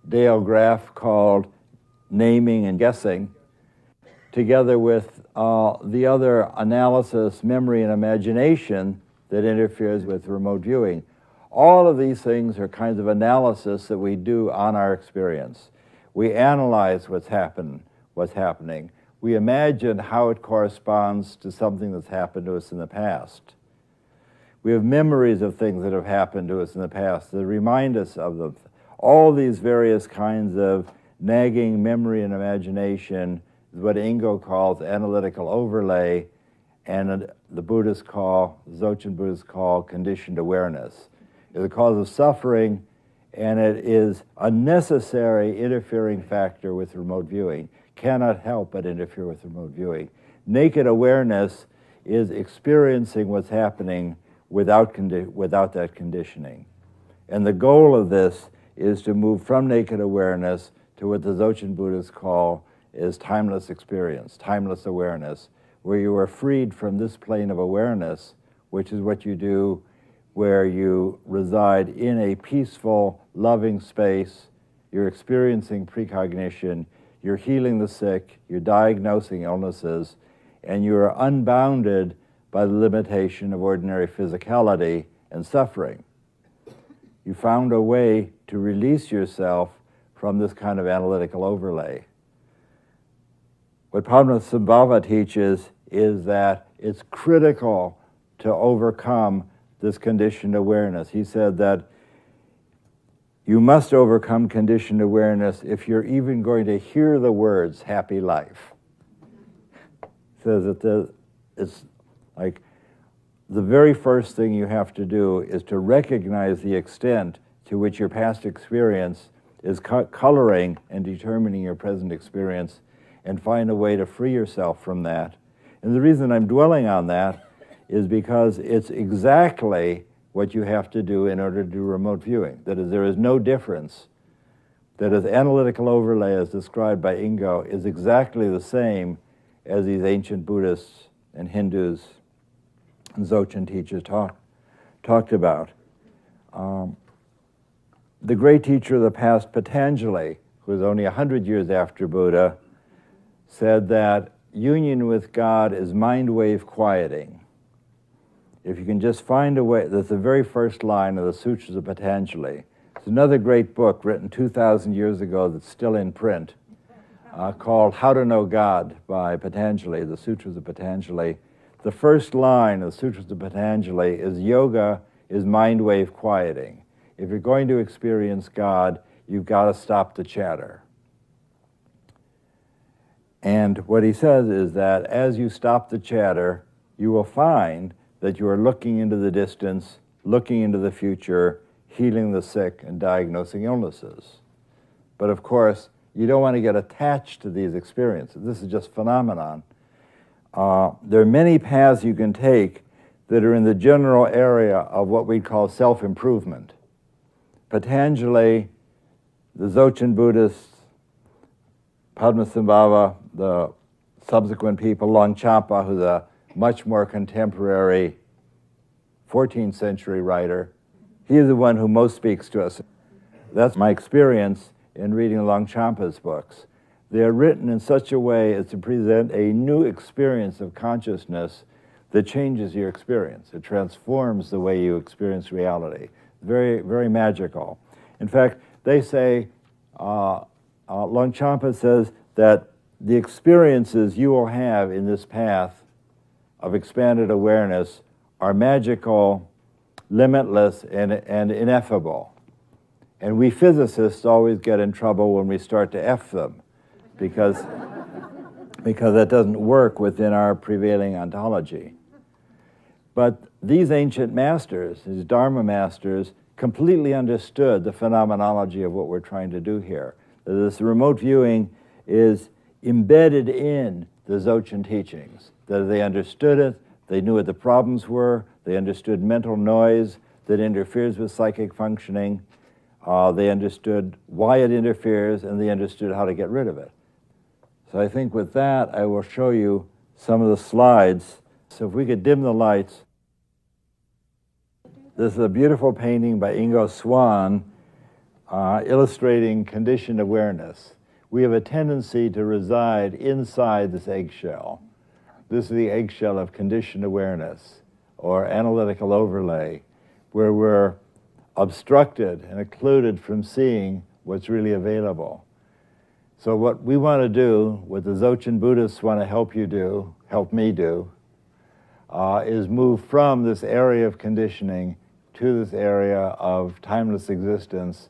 Dale Graff called naming and guessing, together with the other analysis, memory, and imagination that interferes with remote viewing. All of these things are kinds of analysis that we do on our experience. We analyze what's happening. We imagine how it corresponds to something that's happened to us in the past. We have memories of things that have happened to us in the past that remind us of them. All these various kinds of nagging memory and imagination is what Ingo calls analytical overlay, and the Dzogchen Buddhists call conditioned awareness. It's a cause of suffering, and it is a necessary interfering factor with remote viewing. Cannot help but interfere with remote viewing. Naked awareness is experiencing what's happening without that conditioning. And the goal of this is to move from naked awareness to what the Dzogchen Buddhists call is timeless experience, timeless awareness, where you are freed from this plane of awareness, which is what you do where you reside in a peaceful, loving space, you're experiencing precognition, you're healing the sick, you're diagnosing illnesses, and you are unbounded by the limitation of ordinary physicality and suffering. You found a way to release yourself from this kind of analytical overlay. What Padmasambhava teaches is that it's critical to overcome this conditioned awareness. He said that you must overcome conditioned awareness if you're even going to hear the words happy life. He says that it's like the very first thing you have to do is to recognize the extent to which your past experience is coloring and determining your present experience, and find a way to free yourself from that. And the reason I'm dwelling on that is because it's exactly what you have to do in order to do remote viewing. That is, there is no difference. That is, analytical overlay as described by Ingo is exactly the same as these ancient Buddhists and Hindus and Dzogchen teachers talk talked about. The great teacher of the past, Patanjali, who was only 100 years after Buddha, said that union with God is mind wave quieting. If you can just find a way, that's the very first line of the Sutras of Patanjali. It's another great book written 2,000 years ago that's still in print, called How to Know God by Patanjali, the Sutras of Patanjali. The first line of the Sutras of Patanjali is yoga is mind wave quieting. If you're going to experience God, you've got to stop the chatter. And what he says is that as you stop the chatter, you will find that you are looking into the distance, looking into the future, healing the sick, and diagnosing illnesses. But of course, you don't want to get attached to these experiences. This is just phenomenon. There are many paths you can take that are in the general area of what we call self-improvement. Patanjali, the Dzogchen Buddhists, Padmasambhava, the subsequent people, Longchenpa, who's a much more contemporary 14th century writer, he's the one who most speaks to us. That's my experience in reading Longchenpa's books. They're written in such a way as to present a new experience of consciousness that changes your experience. It transforms the way you experience reality. Very, very magical. In fact, they say, Longchenpa says that the experiences you will have in this path of expanded awareness are magical, limitless, and ineffable. And we physicists always get in trouble when we start to F them, because that doesn't work within our prevailing ontology. But these ancient masters, these Dharma masters, completely understood the phenomenology of what we're trying to do here. This remote viewing is embedded in the Dzogchen teachings. That they understood it, they knew what the problems were, they understood mental noise that interferes with psychic functioning, they understood why it interferes, and they understood how to get rid of it. So I think with that, I will show you some of the slides. So if we could dim the lights. This is a beautiful painting by Ingo Swann illustrating conditioned awareness. We have a tendency to reside inside this eggshell. This is the eggshell of conditioned awareness, or analytical overlay, where we're obstructed and occluded from seeing what's really available. So what we want to do, what the Dzogchen Buddhists want to help you do, help me do, is move from this area of conditioning to this area of timeless existence,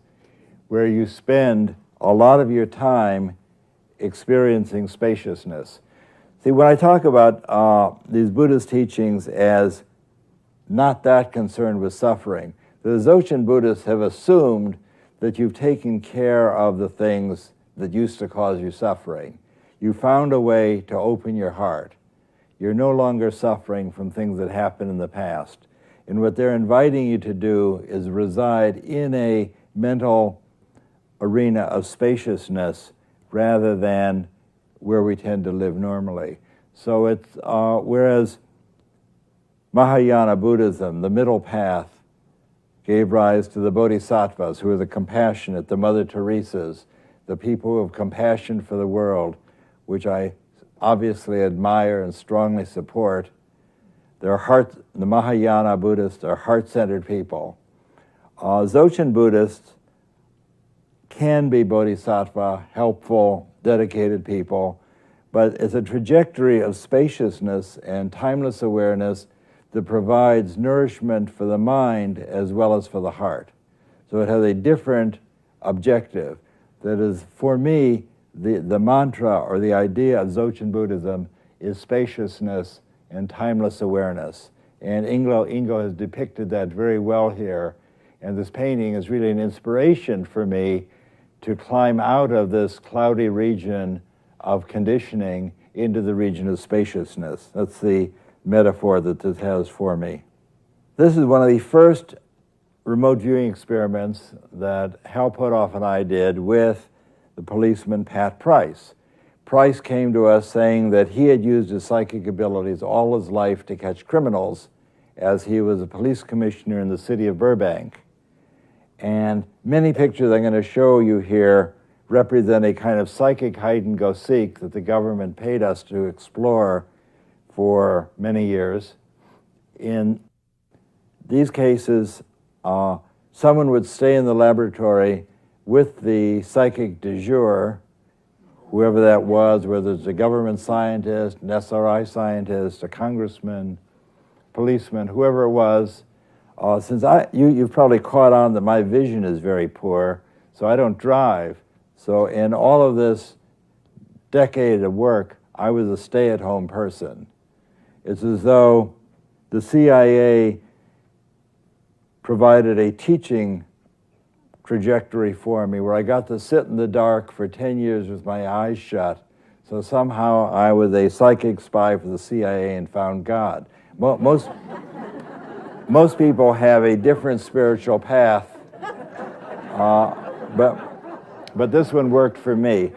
where you spend a lot of your time experiencing spaciousness. See, when I talk about these Buddhist teachings as not that concerned with suffering, the Dzogchen Buddhists have assumed that you've taken care of the things that used to cause you suffering. You found a way to open your heart. You're no longer suffering from things that happened in the past. And what they're inviting you to do is reside in a mental arena of spaciousness rather than where we tend to live normally. So it's, whereas Mahayana Buddhism, the middle path, gave rise to the Bodhisattvas, who are the compassionate, the Mother Teresas, the people who have compassion for the world, which I obviously admire and strongly support. The Mahayana Buddhists are heart-centered people. Dzogchen Buddhists can be bodhisattva, helpful, dedicated people, but it's a trajectory of spaciousness and timeless awareness that provides nourishment for the mind as well as for the heart. So it has a different objective. That is, for me, the mantra or the idea of Dzogchen Buddhism is spaciousness and timeless awareness. And Ingo has depicted that very well here. And this painting is really an inspiration for me to climb out of this cloudy region of conditioning into the region of spaciousness. That's the metaphor that this has for me. This is one of the first remote viewing experiments that Hal Puthoff and I did with the policeman Pat Price. Price came to us saying that he had used his psychic abilities all his life to catch criminals, as he was a police commissioner in the city of Burbank. And many pictures I'm going to show you here represent a kind of psychic hide-and-go-seek that the government paid us to explore for many years. In these cases, someone would stay in the laboratory with the psychic du jour, whoever that was, whether it's a government scientist, an SRI scientist, a congressman, policeman, whoever it was. Since you've probably caught on that my vision is very poor, so I don't drive. So in all of this decade of work, I was a stay-at-home person. It's as though the CIA provided a teaching trajectory for me where I got to sit in the dark for 10 years with my eyes shut. So somehow I was a psychic spy for the CIA and found God. Most people have a different spiritual path, but this one worked for me.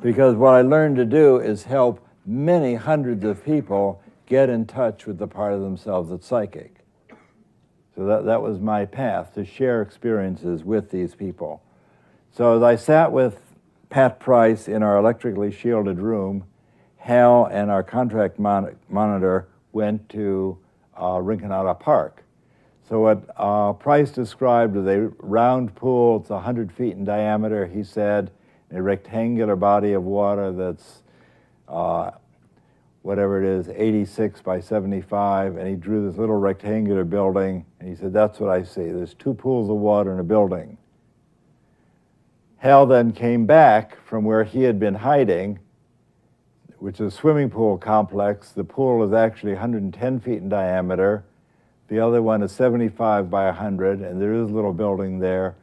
Because what I learned to do is help many hundreds of people get in touch with the part of themselves that's psychic. So that was my path, to share experiences with these people. So as I sat with Pat Price in our electrically shielded room, Hal and our contract monitor went to Rinconada Park. So what Price described as a round pool, it's 100 feet in diameter, he said, a rectangular body of water that's whatever it is, 86 by 75, and he drew this little rectangular building, and he said, that's what I see. There's 2 pools of water in a building. Hal then came back from where he had been hiding, which is a swimming pool complex. The pool is actually 110 feet in diameter. The other one is 75 by 100, and there is a little building there.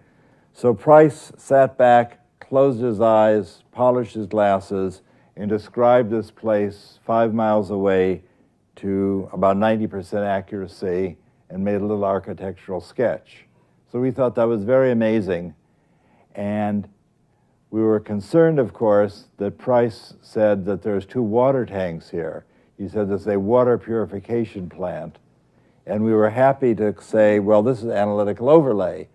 So Price sat back, closed his eyes, polished his glasses, and described this place 5 miles away to about 90% accuracy and made a little architectural sketch. So we thought that was very amazing. And we were concerned, of course, that Price said that there's 2 water tanks here. He said there's a water purification plant. And we were happy to say, well, this is analytical overlay.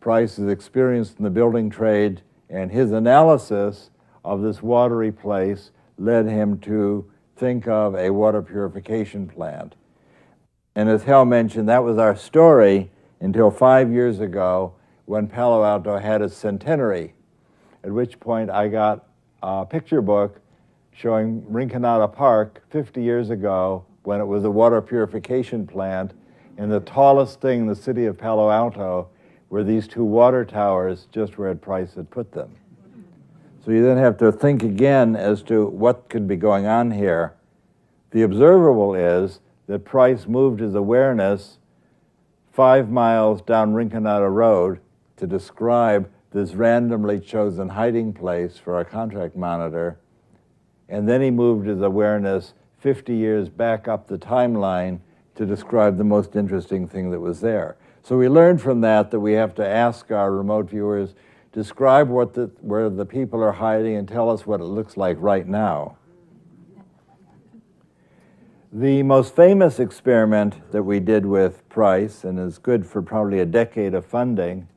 Price is experienced in the building trade, and his analysis of this watery place led him to think of a water purification plant. And as Hal mentioned, that was our story until 5 years ago when Palo Alto had its centenary, at which point I got a picture book showing Rinconada Park 50 years ago when it was a water purification plant, and the tallest thing in the city of Palo Alto were these 2 water towers just where Price had put them. So you then have to think again as to what could be going on here. The observable is that Price moved his awareness 5 miles down Rinconada Road to describe this randomly chosen hiding place for our contract monitor, and then he moved his awareness 50 years back up the timeline to describe the most interesting thing that was there. So we learned from that we have to ask our remote viewers, describe where the people are hiding and tell us what it looks like right now. The most famous experiment that we did with Price, and is good for probably a decade of funding,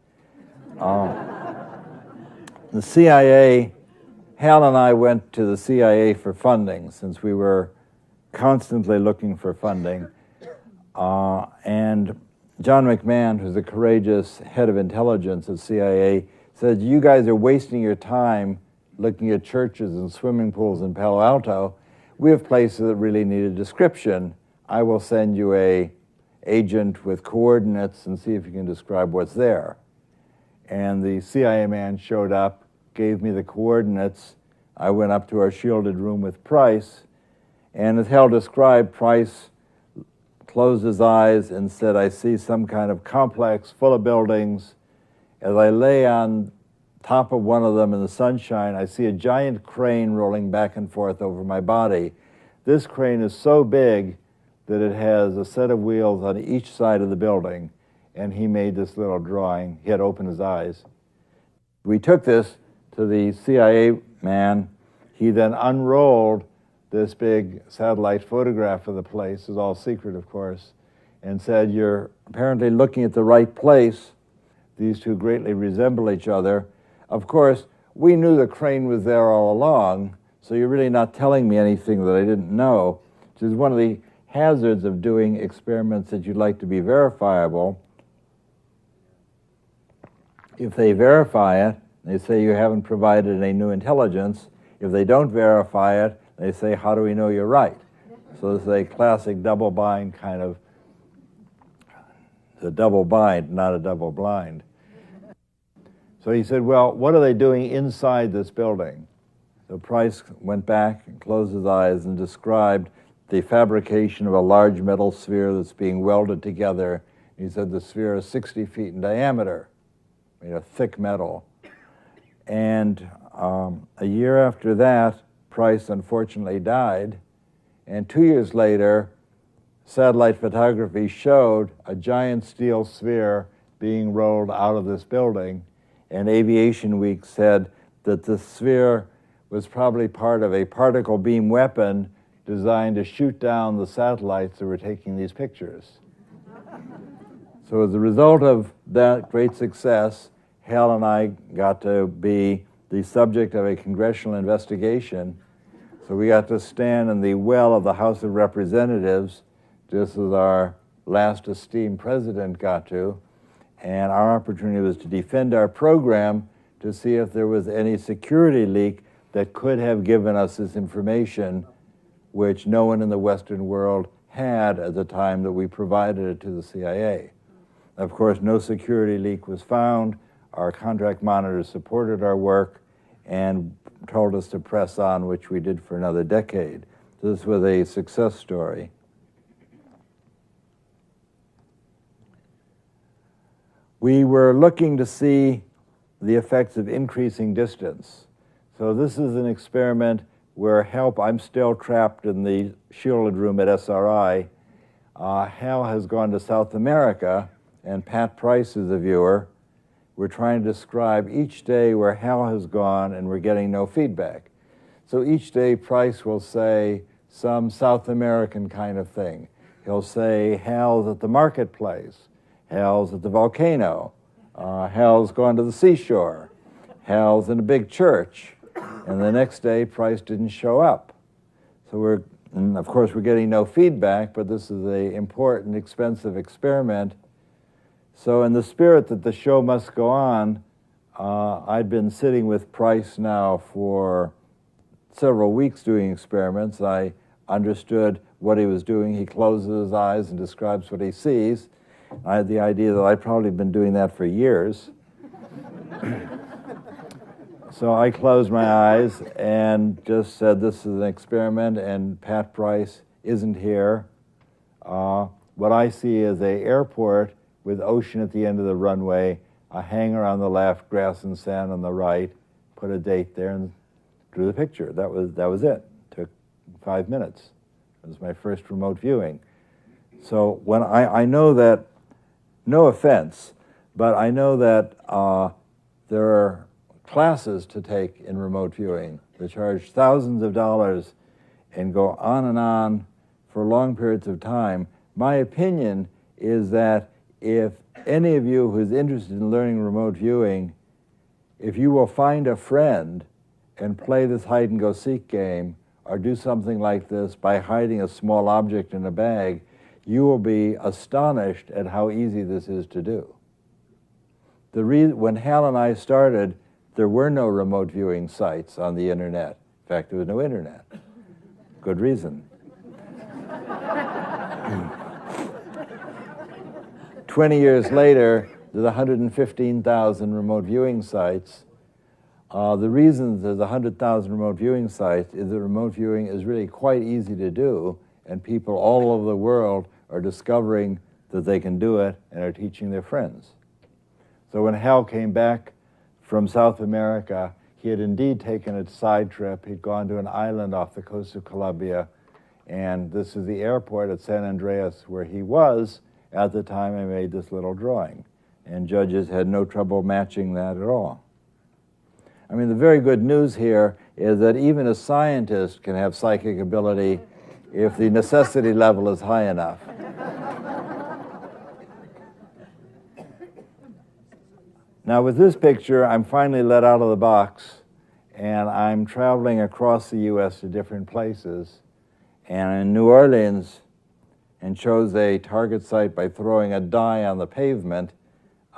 the CIA, Hal and I went to the CIA for funding since we were constantly looking for funding. And John McMahon, who's the courageous head of intelligence at CIA, said, you guys are wasting your time looking at churches and swimming pools in Palo Alto. We have places that really need a description. I will send you an agent with coordinates and see if you can describe what's there. And the CIA man showed up, gave me the coordinates. I went up to our shielded room with Price, and as Hal described, Price closed his eyes and said, I see some kind of complex full of buildings. As I lay on top of one of them in the sunshine, I see a giant crane rolling back and forth over my body. This crane is so big that it has a set of wheels on each side of the building, and he made this little drawing. He had opened his eyes. We took this to the CIA man. He then unrolled this big satellite photograph of the place. It was all secret, of course, and said, "You're apparently looking at the right place. These two greatly resemble each other." Of course, we knew the crane was there all along, so you're really not telling me anything that I didn't know, which is one of the hazards of doing experiments that you'd like to be verifiable. If they verify it, they say you haven't provided any new intelligence. If they don't verify it, they say, "How do we know you're right?" So this is a classic double bind kind of, it's a double bind, not a double blind. So he said, "Well, what are they doing inside this building?" So Price went back and closed his eyes and described the fabrication of a large metal sphere that's being welded together. He said the sphere is 60 feet in diameter, made of thick metal. And a year after that, Price unfortunately died. And 2 years later, satellite photography showed a giant steel sphere being rolled out of this building. And Aviation Week said that the sphere was probably part of a particle beam weapon designed to shoot down the satellites that were taking these pictures. So as a result of that great success, Hal and I got to be the subject of a congressional investigation. So we got to stand in the well of the House of Representatives, just as our last esteemed president got to. And our opportunity was to defend our program to see if there was any security leak that could have given us this information, which no one in the Western world had at the time that we provided it to the CIA. Of course, no security leak was found. Our contract monitors supported our work and told us to press on, which we did for another decade. So this was a success story. We were looking to see the effects of increasing distance. So this is an experiment where I'm still trapped in the shielded room at SRI. Hal has gone to South America, and Pat Price is the viewer. We're trying to describe each day where Hal has gone, and we're getting no feedback. So each day, Price will say some South American kind of thing. He'll say, "Hal's at the marketplace. Hal's at the volcano. Hal's gone to the seashore. Hal's in a big church." And the next day, Price didn't show up. So and of course, we're getting no feedback, but this is an important, expensive experiment. So in the spirit that the show must go on, I'd been sitting with Price now for several weeks doing experiments. I understood what he was doing. He closes his eyes and describes what he sees. I had the idea that I'd probably been doing that for years. So I closed my eyes and just said, "This is an experiment, and Pat Price isn't here." What I see is an airport with ocean at the end of the runway, a hangar on the left, grass and sand on the right, put a date there and drew the picture. That was it. Took 5 minutes. It was my first remote viewing. So when I know that, no offense, but I know that there are classes to take in remote viewing that charge thousands of dollars and go on and on for long periods of time. My opinion is that if any of you who's interested in learning remote viewing, if you will find a friend and play this hide-and-go-seek game or do something like this by hiding a small object in a bag, you will be astonished at how easy this is to do. When Hal and I started, there were no remote viewing sites on the internet. In fact, there was no internet. Good reason. 20 years later, there's 115,000 remote viewing sites. The reason there's 100,000 remote viewing sites is that remote viewing is really quite easy to do, and people all over the world are discovering that they can do it and are teaching their friends. So when Hal came back from South America, he had indeed taken a side trip. He'd gone to an island off the coast of Colombia, and this is the airport at San Andreas where he was at the time I made this little drawing. And judges had no trouble matching that at all. I mean, the very good news here is that even a scientist can have psychic ability if the necessity level is high enough. Now, with this picture, I'm finally let out of the box, and I'm traveling across the U.S. to different places. And in New Orleans, and chose a target site by throwing a die on the pavement.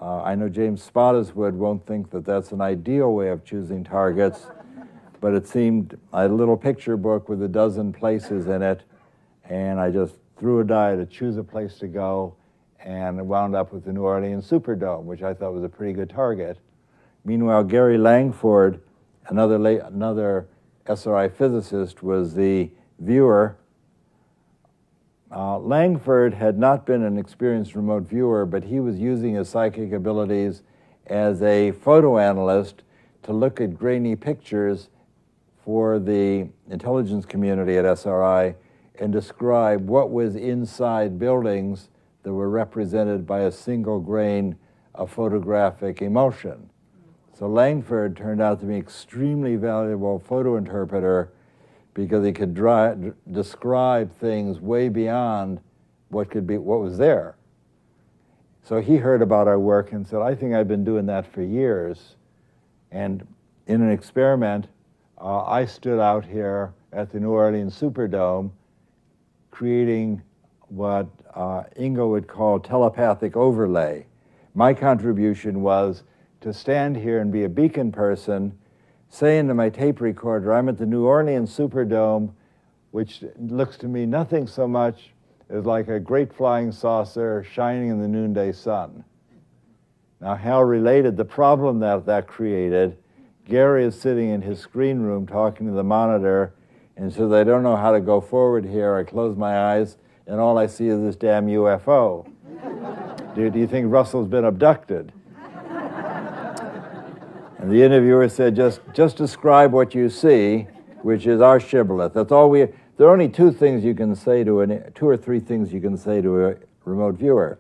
I know James Spottiswoode won't think that that's an ideal way of choosing targets, but it seemed a little picture book with a dozen places in it, and I just threw a die to choose a place to go, and wound up with the New Orleans Superdome, which I thought was a pretty good target. Meanwhile, Gary Langford, another SRI physicist, was the viewer. Langford had not been an experienced remote viewer, but he was using his psychic abilities as a photo analyst to look at grainy pictures for the intelligence community at SRI and describe what was inside buildings that were represented by a single grain of photographic emulsion. So Langford turned out to be an extremely valuable photo interpreter because he could describe things way beyond what was there. So he heard about our work and said, I think I've been doing that for years. And in an experiment, I stood out here at the New Orleans Superdome creating what Ingo would call telepathic overlay. My contribution was to stand here and be a beacon person, say into my tape recorder, I'm at the New Orleans Superdome, which looks to me nothing so much as like a great flying saucer shining in the noonday sun. Now, how related the problem that created, Gary is sitting in his screen room talking to the monitor, and says, I don't know how to go forward here. I close my eyes, and all I see is this damn UFO. Do you think Russell's been abducted? And the interviewer said, just describe what you see, which is our shibboleth. That's all there are only two or three things you can say to a remote viewer.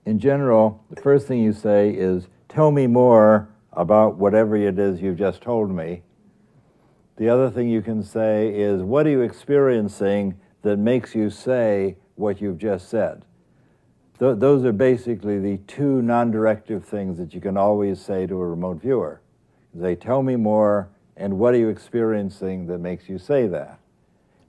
In general, the first thing you say is, tell me more about whatever it is you've just told me. The other thing you can say is, what are you experiencing that makes you say what you've just said? Those are basically the two non-directive things that you can always say to a remote viewer. They tell me more, and what are you experiencing that makes you say that?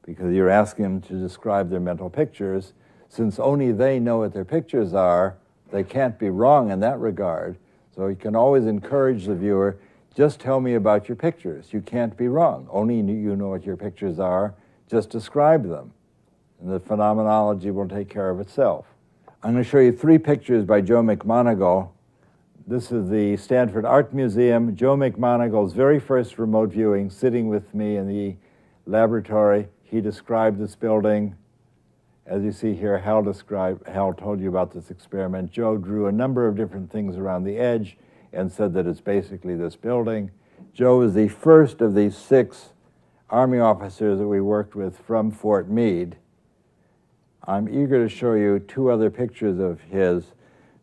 Because you're asking them to describe their mental pictures. Since only they know what their pictures are, they can't be wrong in that regard. So you can always encourage the viewer, just tell me about your pictures. You can't be wrong. Only you know what your pictures are. Just describe them. And the phenomenology will take care of itself. I'm going to show you three pictures by Joe McMoneagle. This is the Stanford Art Museum, Joe McMoneagle's very first remote viewing, sitting with me in the laboratory. He described this building. As you see here, Hal told you about this experiment. Joe drew a number of different things around the edge and said that it's basically this building. Joe is the first of these 6 Army officers that we worked with from Fort Meade. I'm eager to show you 2 other pictures of his,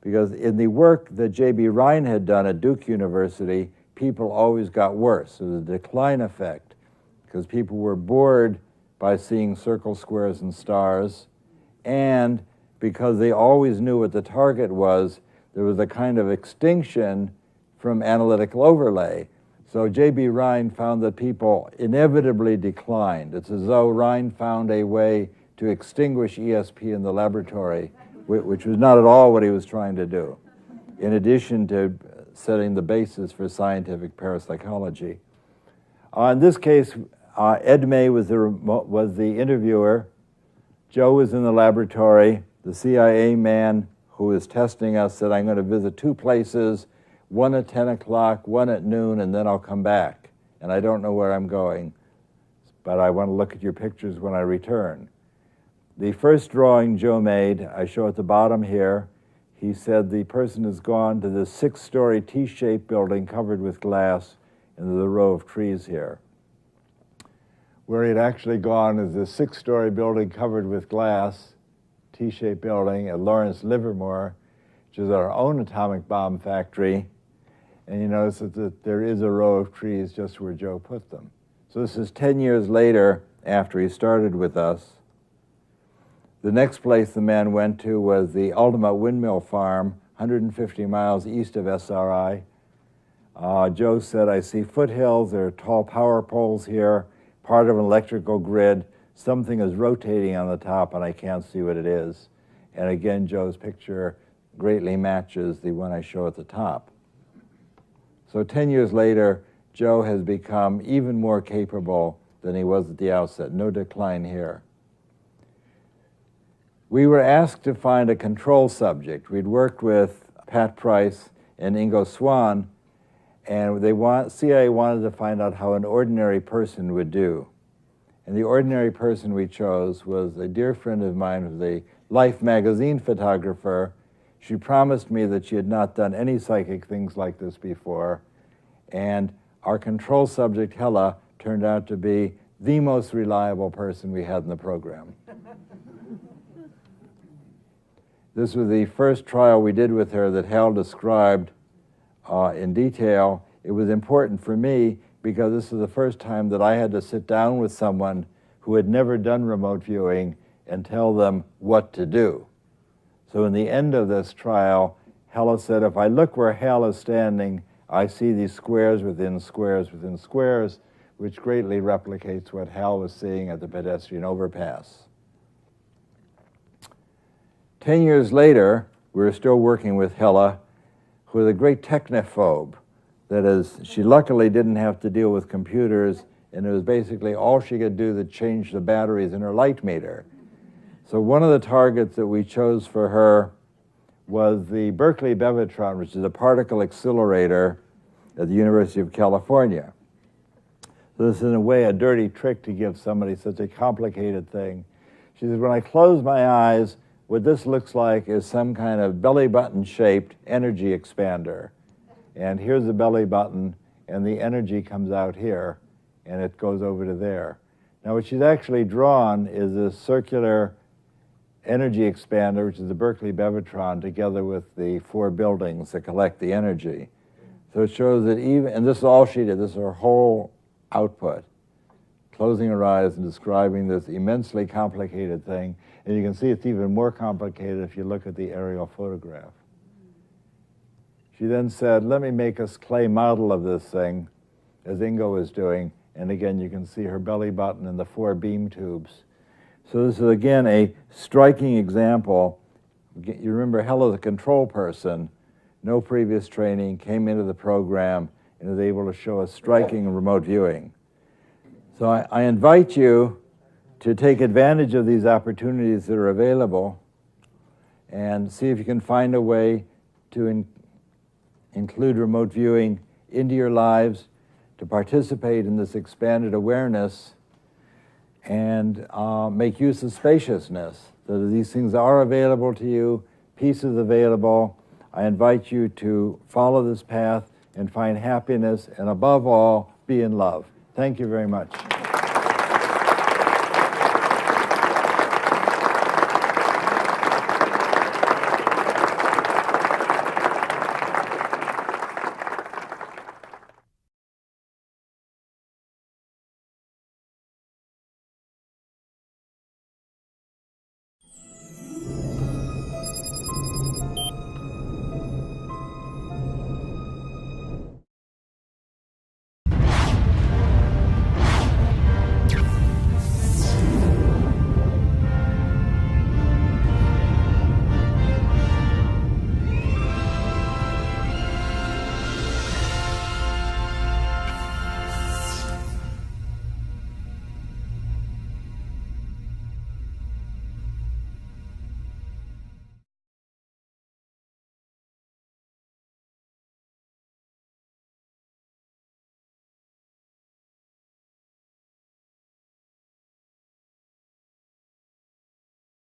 because in the work that J.B. Ryan had done at Duke University, people always got worse. There was a decline effect, because people were bored by seeing circles, squares, and stars, and because they always knew what the target was, there was a kind of extinction from analytical overlay. So J.B. Ryan found that people inevitably declined. It's as though Ryan found a way to extinguish ESP in the laboratory, which was not at all what he was trying to do, in addition to setting the basis for scientific parapsychology. In this case, Ed May was the interviewer. Joe was in the laboratory. The CIA man who was testing us said, I'm going to visit 2 places, one at 10 o'clock, one at noon, and then I'll come back. And I don't know where I'm going, but I want to look at your pictures when I return. The first drawing Joe made, I show at the bottom here, he said the person has gone to this 6-story T-shaped building covered with glass, and there's a row of trees here. Where he'd actually gone is this 6-story building covered with glass, T-shaped building at Lawrence Livermore, which is our own atomic bomb factory. And you notice that there is a row of trees just where Joe put them. So this is 10 years later after he started with us. The next place the man went to was the Ultima Windmill Farm, 150 miles east of SRI. Joe said, I see foothills, there are tall power poles here, part of an electrical grid. Something is rotating on the top and I can't see what it is. And again, Joe's picture greatly matches the one I show at the top. So 10 years later, Joe has become even more capable than he was at the outset. No decline here. We were asked to find a control subject. We'd worked with Pat Price and Ingo Swann, and CIA wanted to find out how an ordinary person would do. And the ordinary person we chose was a dear friend of mine who's a Life magazine photographer. She promised me that she had not done any psychic things like this before, and our control subject, Hella, turned out to be the most reliable person we had in the program. This was the first trial we did with her that Hal described in detail. It was important for me because this is the first time that I had to sit down with someone who had never done remote viewing and tell them what to do. So in the end of this trial, Hella said, if I look where Hal is standing, I see these squares within squares within squares, which greatly replicates what Hal was seeing at the pedestrian overpass. 10 years later, we were still working with Hella, who was a great technophobe. That is, she luckily didn't have to deal with computers, and it was basically all she could do to change the batteries in her light meter. So one of the targets that we chose for her was the Berkeley Bevatron, which is a particle accelerator at the University of California. So this is in a way a dirty trick to give somebody such a complicated thing. She says, when I close my eyes, what this looks like is some kind of belly button shaped energy expander. And here's the belly button, and the energy comes out here, and it goes over to there. Now what she's actually drawn is this circular energy expander, which is the Berkeley Bevatron, together with the 4 buildings that collect the energy. So it shows that even, and this is all she did, this is her whole output, closing her eyes and describing this immensely complicated thing. And you can see it's even more complicated if you look at the aerial photograph. She then said, let me make a clay model of this thing, as Ingo was doing. And again, you can see her belly button and the 4 beam tubes. So this is, again, a striking example. You remember Hella's a control person, no previous training, came into the program, and was able to show a striking remote viewing. So I invite you to take advantage of these opportunities that are available and see if you can find a way to include remote viewing into your lives, to participate in this expanded awareness, and make use of spaciousness. So that these things are available to you, peace is available. I invite you to follow this path and find happiness, and above all, be in love. Thank you very much.